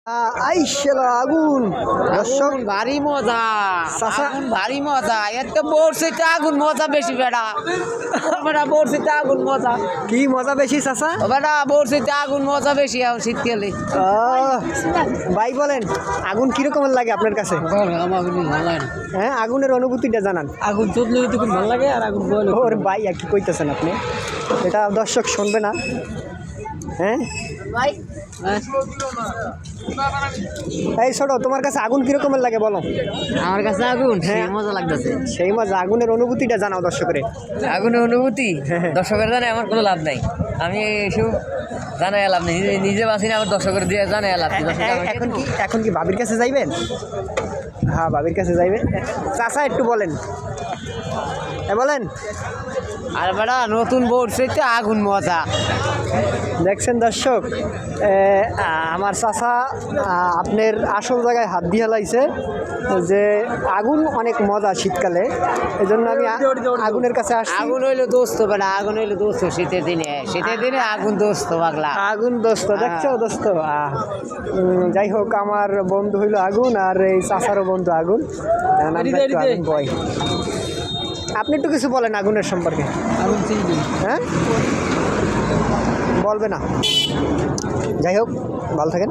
আইসেলা আগুন দর্শক ভারী মজা চাচা ভারী মজা এত বর্ষিতে আগুন মজা বেশি বেড়া বেড়া বর্ষিতে আগুন মজা কি মজা বেশি চাচা বেড়া বর্ষিতে আগুন মজা বেশি শীতকালে ভাই বলেন আগুন কিরকমের লাগে আপনার কাছে হ্যাঁ আগুনের অনুভূতিটা জানান আগুন চললে তো খুব ভালো লাগে আর আগুন ওর ভাই আর কি কইতেছেন আপনি এটা দর্শক শুনবে না হ্যাঁ এই ছোট তোমার কাছে আগুন কিরকমের লাগে বলো আমার কাছে আগুন হ্যাঁ মজা লাগতেছে সেই মজা আগুনের অনুভূতিটা জানাও দর্শকের আগুনের অনুভূতি দর্শকের জানে আমার কোনো লাভ নাই আমি এসব জানাই লাভ নেই নিজে বাঁচি না আমার দর্শকের দিয়ে জানাই লাভ এখন কি ভাবির কাছে যাইবেন হ্যাঁ ভাবির কাছে যাইবেন চাচা একটু বলেন বলেন আর বেড়া নতুন বর্ষিতে আগুন মজা দেখছেন দর্শক আমার চাচা আপনার আসল জায়গায় হাত দিয়ে লাইছে যে আগুন অনেক মজা শীতকালে এই জন্য আমি আগুনের কাছে আসছি আগুন হইলো দোস্ত বেড়া আগুন হইলো দোস্ত শীতের দিনে আগুন দোস্ত পাগলা আগুন দোস্ত দেখছো দোস্ত যাই হোক আমার বন্ধু হইলো আগুন আর এই চাচারও বন্ধু আগুন বয় আপনি একটু কিছু বলেন আগুনের সম্পর্কে আগুন হ্যাঁ বলবে না যাই হোক ভালো থাকেন।